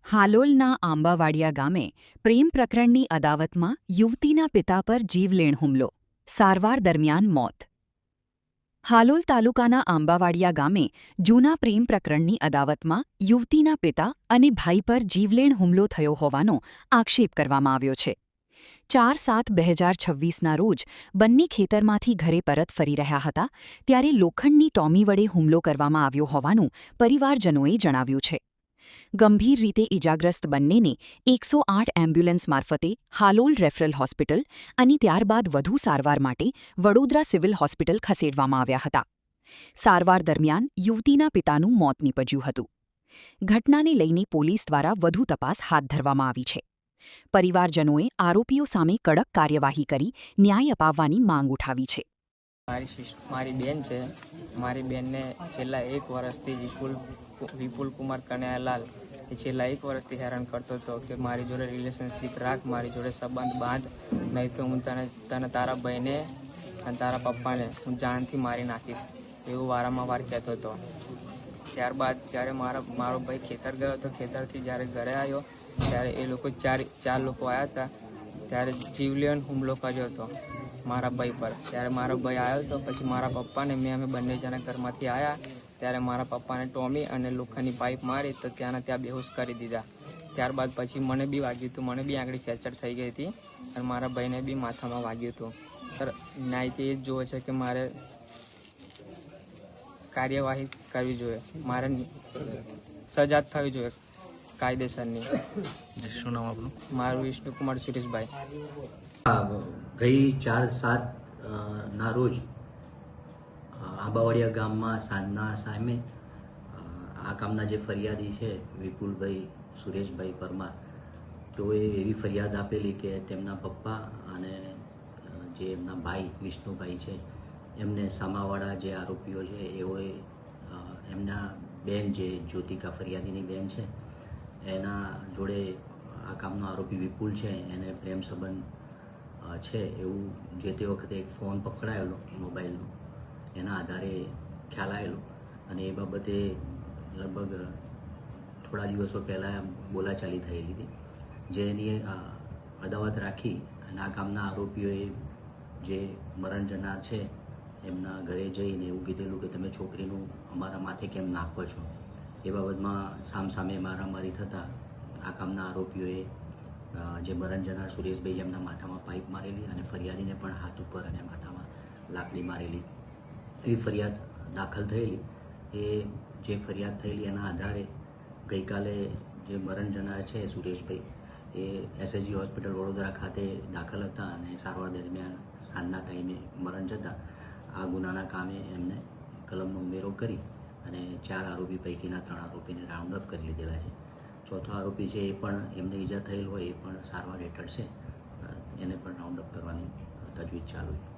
હાલોલના આંબાવાડિયા ગામે પ્રેમ પ્રકરણની અદાવતમાં યુવતીના પિતા પર જીવલેણ હુમલો. સારવાર દરમિયાન મોત. હાલોલ તાલુકાના આંબાવાડિયા ગામે જૂના પ્રેમ પ્રકરણની અદાવતમાં યુવતીના પિતા અને ભાઈ પર જીવલેણ હુમલો થયો હોવાનો આક્ષેપ કરવામાં આવ્યો છે. 4/7/2026ના રોજ બંને ખેતરમાંથી ઘરે પરત ફરી રહ્યા હતા ત્યારે લોખંડની ટોમી વડે હુમલો કરવામાં આવ્યો હોવાનું પરિવારજનોએ જણાવ્યું છે. ગંભીર રીતે ઇજાગ્રસ્ત બંનેને 108 એમ્બ્યુલન્સ મારફતે હાલોલ રેફરલ હોસ્પિટલ અને ત્યારબાદ વધુ સારવાર માટે વડોદરા સિવિલ હોસ્પિટલ ખસેડવામાં આવ્યા હતા. સારવાર દરમિયાન યુવતીના પિતાનું મોત નીપજ્યું હતું. ઘટનાને લઈને પોલીસ દ્વારા વધુ તપાસ હાથ ધરવામાં આવી છે. પરિવારજનોએ આરોપીઓ સામે કડક કાર્યવાહી કરી ન્યાય અપાવવાની માંગ ઉઠાવી છે. મારી બેન છે. મારી બેનને છેલ્લા 1 વર્ષથી વિપુલ કુમાર કનૈયાલાલ એ છેલ્લા 1 વર્ષથી હેરાન કરતો હતો કે મારી જોડે રિલેશનશીપ રાખ, મારી જોડે સંબંધ બાંધ, નહીં તો હું તને તારા ભાઈને અને તારા પપ્પાને હું જાનથી મારી નાખીશ, એવું વારંવાર કહેતો હતો. ત્યારબાદ જ્યારે મારો ભાઈ ખેતર ગયો હતો, ખેતરથી જ્યારે ઘરે આવ્યો ત્યારે એ લોકો ચાર લોકો આવ્યા હતા. ત્યારે જીવલેણ હુમલો કર્યો હતો મારા ભાઈ પર. ત્યારે મારો ભાઈ આવ્યો હતો, પછી મારા પપ્પાને અમે બંને જણા ઘરમાંથી આવ્યા ત્યારે મારા પપ્પાને ટોમી અને લોખંડની પાઇપ મારી તો ત્યાં બેહોશ કરી દીધા. ત્યારબાદ પછી મને બી વાગ્યું હતું, મને બી આંગળી ફ્રેક્ચર થઈ ગઈ હતી અને મારા ભાઈને બી માથામાં વાગ્યું હતું. સર, ન્યાયથી એ જ જોવે છે કે મારે કાર્યવાહી કરવી જોઈએ, મારે સજા થવી જોઈએ કાયદેસરની. શું નામ આપનું? મારું વિષ્ણુકુમાર સુરેશભાઈ. ગઈ 4/7 ના રોજ આંબાવાડિયા ગામમાં સાંજના સામે આ ગામના જે ફરિયાદી છે વિપુલભાઈ સુરેશભાઈ પરમાર, તેઓએ એવી ફરિયાદ આપેલી કે તેમના પપ્પા અને જે એમના ભાઈ વિષ્ણુભાઈ છે એમને સામાવાળા જે આરોપીઓ છે એઓએ એમના બેન જે જ્યોતિકા ફરિયાદીની બેન છે એના જોડે આ કામનો આરોપી વિપુલ છે એને પ્રેમ સંબંધ છે એવું જે તે વખતે એક ફોન પકડાયેલો મોબાઈલનો, એના આધારે ખ્યાલ આવેલો અને એ બાબતે લગભગ થોડા દિવસો પહેલાં બોલાચાલી થયેલી હતી, જેની અદાવત રાખી અને આ કામના આરોપીઓએ જે મરણ જનાર છે એમના ઘરે જઈને એવું કીધેલું કે તમે છોકરીનું અમારા માથે કેમ નાખો છો. એ બાબતમાં સામસામે મારામારી થતાં આ કામના આરોપીઓએ જે મરણ જનાર સુરેશભાઈ એમના માથામાં પાઇપ મારેલી અને ફરિયાદીને પણ હાથ ઉપર અને માથામાં લાકડી મારેલી એવી ફરિયાદ દાખલ થયેલી. એ જે ફરિયાદ થયેલી એના આધારે ગઈકાલે જે મરણ જનાર છે સુરેશભાઈ એ એસએસજી હોસ્પિટલ વડોદરા ખાતે દાખલ હતા અને સારવાર દરમિયાન સાંજના ટાઈમે મરણ જતાં આ ગુનાના કામે એમને કલમનો ઉમેરો કરી અને 4 આરોપી પૈકીના 3 આરોપીને રાઉન્ડ અપ કરી લીધેલા છે. ચોથો આરોપી છે એ પણ એમને ઈજા થયેલ હોય એ પણ સારવાર હેઠળ છે, એને પણ રાઉન્ડ અપ કરવાની તજવીજ ચાલુ છે.